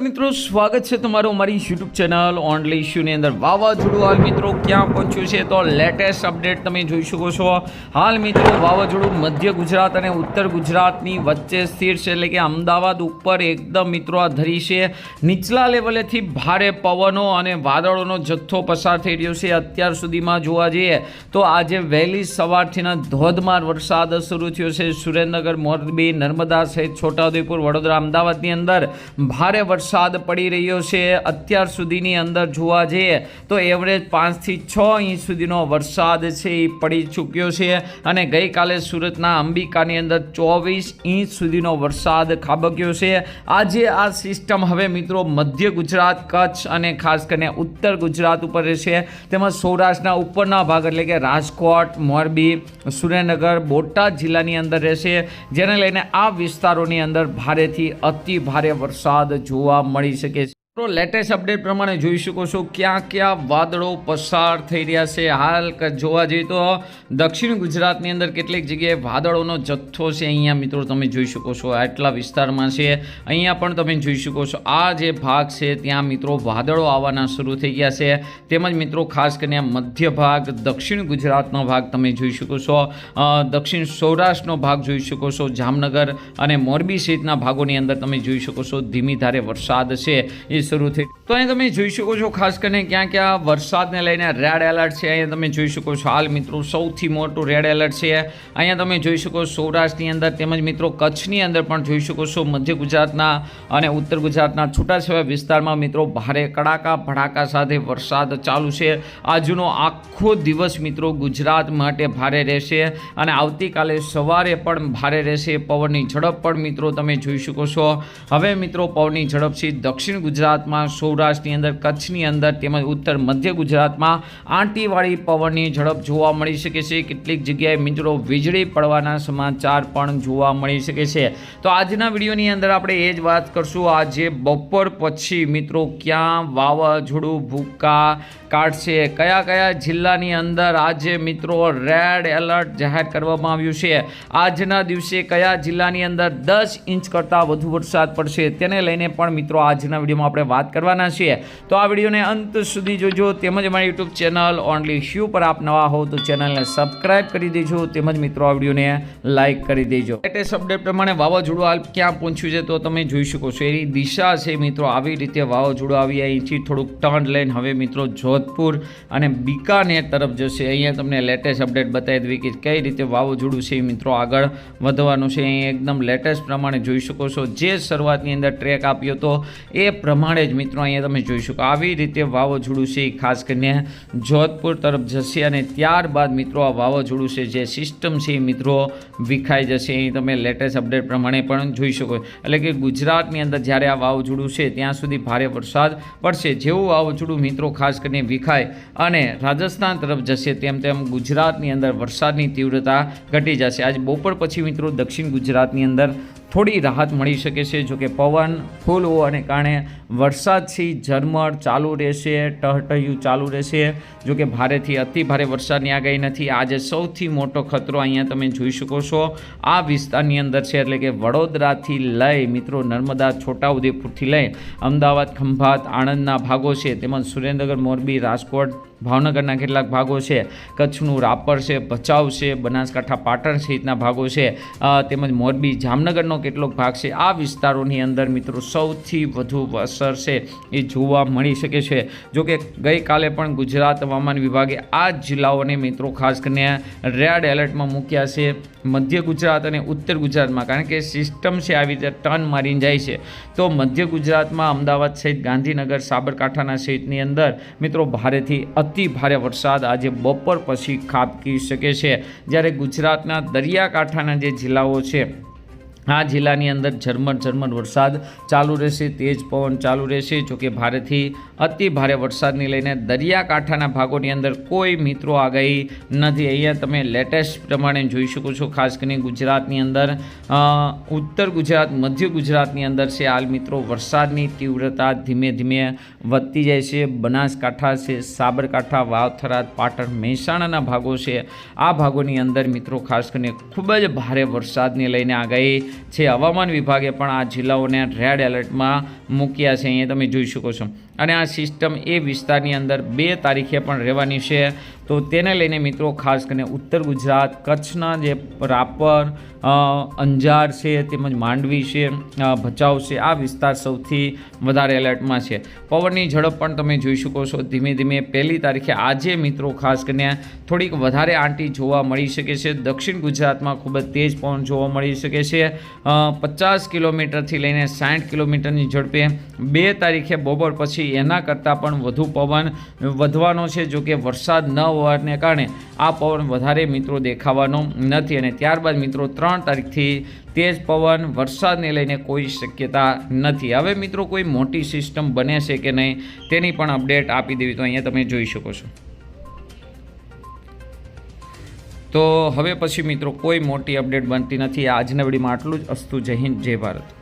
મિત્રો સ્વાગત છે તમારું અમારી યુટ્યુબ ચેનલ ઓનલી ઇશ્યુની અંદર વાવાઝોડું હાલ મિત્રો ક્યાં પહોંચ્યું છે તો લેટેસ્ટ અપડેટ તમે જોઈ શકો છો. હાલ મિત્રો વાવાઝોડું મધ્ય ગુજરાત અને ઉત્તર ગુજરાતની વચ્ચે સ્થિર છે, એટલે કે અમદાવાદ ઉપર એકદમ મિત્રો આ ધરી છે. નીચલા લેવલેથી ભારે પવનો અને વાદળોનો જથ્થો પસાર થઈ રહ્યો છે. અત્યાર સુધીમાં જોવા જઈએ તો આજે વહેલી સવારથીના ધોધમાર વરસાદ શરૂ થયો છે. સુરેન્દ્રનગર, મોરબી, નર્મદા સહિત છોટાઉદેપુર, વડોદરા, અમદાવાદની અંદર ભારે વરસાદ પડી રહ્યો છે. અત્યાર સુધીની અંદર જોવા જઈએ તો એવરેજ 5 થી 6 ઇંચ સુધીનો વરસાદ છે એ પડી ચૂક્યો છે. અને ગઈકાલે સુરતના અંબિકાની અંદર 24 ઇંચ સુધીનો વરસાદ ખાબક્યો છે. આજે આ સિસ્ટમ હવે મિત્રો મધ્ય ગુજરાત, કચ્છ અને ખાસ કરીને ઉત્તર ગુજરાત ઉપર રહેશે. તેમજ સૌરાષ્ટ્રના ઉપરના ભાગ એટલે કે રાજકોટ, મોરબી, સુરેન્દ્રનગર, બોટાદ જિલ્લાની અંદર રહેશે, જેને લઈને આ વિસ્તારોની અંદર ભારેથી અતિ ભારે વરસાદ જોવા મળી શકે છે. લેટેસ્ટ અપડેટ પ્રમાણે જોઈ શકો છો ક્યાં ક્યાં વાદળો પસાર થઈ રહ્યા છે. હાલ જોવા જઈએ તો દક્ષિણ ગુજરાતની અંદર કેટલીક જગ્યાએ વાદળોનો જથ્થો છે. અહીંયા મિત્રો તમે જોઈ શકો છો આટલા વિસ્તારમાં છે. અહીંયા પણ તમે જોઈ શકો છો આ જે ભાગ છે ત્યાં મિત્રો વાદળો આવવાના શરૂ થઈ ગયા છે. તેમજ મિત્રો ખાસ કરીને મધ્ય ભાગ, દક્ષિણ ગુજરાતનો ભાગ તમે જોઈ શકો છો, દક્ષિણ સૌરાષ્ટ્રનો ભાગ જોઈ શકો છો, જામનગર અને મોરબી સહિતના ભાગોની અંદર તમે જોઈ શકો છો ધીમી ધારે વરસાદ છે એ શરૂ થઈ. તો અહીં તમે જોઈ શકો છો ખાસ કરીને ક્યાં ક્યાં વરસાદને લઈને રેડ એલર્ટ છે. અહીંયા તમે જોઈ શકો છો હાલ મિત્રો સૌથી મોટું રેડ એલર્ટ છે. અહીંયા તમે જોઈ શકો સૌરાષ્ટ્રની અંદર તેમજ મિત્રો કચ્છની અંદર પણ જોઈ શકો છો. મધ્ય ગુજરાતના અને ઉત્તર ગુજરાતના છૂટાછવાયા વિસ્તારમાં મિત્રો ભારે કડાકા ભડાકા સાથે વરસાદ ચાલુ છે. આજનો આખો દિવસ મિત્રો ગુજરાત માટે ભારે રહેશે અને આવતીકાલે સવારે પણ ભારે રહેશે. પવનની ઝડપ પણ મિત્રો તમે જોઈ શકો છો. હવે મિત્રો પવનની ઝડપ છે દક્ષિણ ગુજરાત, સૌરાષ્ટ્રની અંદર, કચ્છની અંદર તેમજ ઉત્તર મધ્ય ગુજરાતમાં આંટીવાળી પવનની ઝડપ જોવા મળી શકે છે. કેટલીક જગ્યાએ મિત્રો વીજળી પડવાના સમાચાર પણ જોવા મળી શકે છે. તો આજના વિડીયોની અંદર આપણે એ જ વાત કરશું આજે બપોર પછી મિત્રો ક્યાં વાવાઝોડું ભૂકા કાઢશે, કયા કયા જિલ્લાની અંદર આજે મિત્રો રેડ એલર્ટ જાહેર કરવામાં આવ્યું છે. આજના દિવસે કયા જિલ્લાની અંદર 10 ઇંચ કરતાં વધુ વરસાદ પડશે તેને લઈને પણ મિત્રો આજના વિડીયોમાં આપણે વાત કરવાના છીએ. તો આ વિડીયોને અંત સુધી જોજો. તેમજ અમારી યુટ્યુબ ચેનલ ઓનલી ઇશ્યુ પર આપ નવા હો તો ચેનલને સબસ્ક્રાઇબ કરી દેજો. તેમજ મિત્રો આ વિડીયોને લાઇક કરી દેજો. લેટેસ્ટ અપડેટ પ્રમાણે વાવાઝોડું હાલ ક્યાં પહોંચ્યું છે તો તમે જોઈ શકો છો એની દિશા છે મિત્રો આવી રીતે વાવાઝોડું આવી અહીંથી થોડુંક ટર્ન લઈને હવે મિત્રો જોધપુર અને બીકાનેર તરફ જશે. અહીંયા તમને લેટેસ્ટ અપડેટ બતાવી દઈએ કે કઈ રીતે વાવાઝોડું છે મિત્રો આગળ વધવાનું છે. અહીં એકદમ લેટેસ્ટ પ્રમાણે જોઈ શકો છો જે શરૂઆતની અંદર ટ્રેક આપ્યો હતો એ પ્રમાણે જ મિત્રો અહીંયા તમે જોઈ શકો આવી રીતે વાવાઝોડું છે ખાસ કરીને જોધપુર તરફ જશે અને ત્યારબાદ મિત્રો આ વાવાઝોડું છે જે સિસ્ટમ છે એ મિત્રો વિખાઈ જશે. અહીં તમે લેટેસ્ટ અપડેટ પ્રમાણે પણ જોઈ શકો. એટલે કે ગુજરાતની અંદર જ્યારે આ વાવાઝોડું છે ત્યાં સુધી ભારે વરસાદ પડશે. જેવું વાવાઝોડું મિત્રો ખાસ કરીને વિખાય અને રાજસ્થાન તરફ જશે તેમ તેમ ગુજરાતની અંદર વરસાદની તીવ્રતા ઘટી જશે. આજ બપોર પછી મિત્રો દક્ષિણ ગુજરાતની અંદર થોડી રાહત મળી શકે છે. જોકે પવન ફૂલ હોવાને કારણે વરસાદ છે ઝરમર ચાલુ રહેશે, ટહટહ્યું ચાલુ રહેશે. જોકે ભારેથી અતિ ભારે વરસાદની આગાહી નથી. આજે સૌથી મોટો ખતરો અહીંયા તમે જોઈ શકો છો આ વિસ્તારની અંદર છે, એટલે કે વડોદરાથી લઈ મિત્રો નર્મદા, છોટાઉદેપુરથી લઈ અમદાવાદ, ખંભાત, આણંદના ભાગો છે તેમજ સુરેન્દ્રનગર, મોરબી, રાજકોટ, ભાવનગરના કેટલાક ભાગો છે, કચ્છનું રાપર છે, ભચાઉ છે, બનાસકાંઠા, પાટણ સહિતના ભાગો છે, તેમજ મોરબી, જામનગરનો કેટલોક ભાગ છે. આ વિસ્તારોની અંદર મિત્રો સૌથી વધુ અસર છે એ જોવા મળી શકે છે. જોકે ગઈકાલે પણ ગુજરાત હવામાન વિભાગે આ જિલ્લાઓને મિત્રો ખાસ કરીને રેડ એલર્ટમાં મૂક્યા છે મધ્ય ગુજરાત અને ઉત્તર ગુજરાતમાં, કારણ કે સિસ્ટમ છે આવી રીતે ટર્ન મારીને જાય છે. તો મધ્ય ગુજરાતમાં અમદાવાદ સહિત ગાંધીનગર, સાબરકાંઠાના સહિતની અંદર મિત્રો ભારેથી અતિ ભારે વરસાદ આજે બપોર પછી ખાબકી શકે છે. જ્યારે ગુજરાતના દરિયાકાંઠાના જે જિલ્લાઓ છે આ જિલ્લાની અંદર ઝરમર વરસાદ ચાલુ રહેશે, તેજ પવન ચાલુ રહેશે. જોકે ભારેથી અતિ ભારે વરસાદને લઈને દરિયાકાંઠાના ભાગોની અંદર કોઈ મિત્રો આગાહી નથી. અહીંયા તમે લેટેસ્ટ પ્રમાણે જોઈ શકો છો ખાસ કરીને ગુજરાતની અંદર ઉત્તર ગુજરાત, મધ્ય ગુજરાતની અંદર છે હાલ મિત્રો વરસાદની તીવ્રતા ધીમે ધીમે વધતી જાય છે. બનાસકાંઠા છે, સાબરકાંઠા, વાવ-થરાદ, પાટણ, મહેસાણાના ભાગો છે આ ભાગોની અંદર મિત્રો ખાસ કરીને ખૂબ જ ભારે વરસાદને લઈને આગાહી છે હવામાન વિભાગે પણ આ જિલ્લાઓને રેડ એલર્ટમાં મૂક્યા છે, અહીંયા તમે જોઈ શકો છો. અને આ સિસ્ટમ એ વિસ્તારની અંદર 2 તારીખે પણ રહેવાની છે. તો તેને લઈને મિત્રો ખાસ કરીને ઉત્તર ગુજરાત, કચ્છના જે રાપર, અંજાર છે, તેમજ માંડવી છે, ભચાઉ છે, આ વિસ્તાર સૌથી વધારે એલર્ટમાં છે. પવનની ઝડપ પણ તમે જોઈ શકો છો. ધીમે ધીમે 1 તારીખે આજે મિત્રો ખાસ કરીને થોડીક વધારે આંટી જોવા મળી શકે છે. દક્ષિણ ગુજરાતમાં ખૂબ જ તેજ પવન જોવા મળી શકે છે. 50 કિલોમીટરથી લઈને 60 કિલોમીટરની ઝડપે 2 તારીખે બપોર પછી એના કરતાં પણ વધુ પવન વધવાનો છે. જો કે વરસાદ ન હોવાને કારણે આ પવન વધારે મિત્રો દેખાવાનો નથી. અને ત્યારબાદ મિત્રો 3 તારીખથી તેજ પવન, વરસાદને લઈને કોઈ શક્યતા નથી. હવે મિત્રો કોઈ મોટી સિસ્ટમ બને છે કે નહીં તેની પણ અપડેટ આપી દેવી, તો અહીંયા તમે જોઈ શકો છો. તો હવે પછી મિત્રો કોઈ મોટી અપડેટ બનતી નથી. આજના વિડીયોમાં આટલું જ. અસ્તુ. જય હિન્દ, જય ભારત.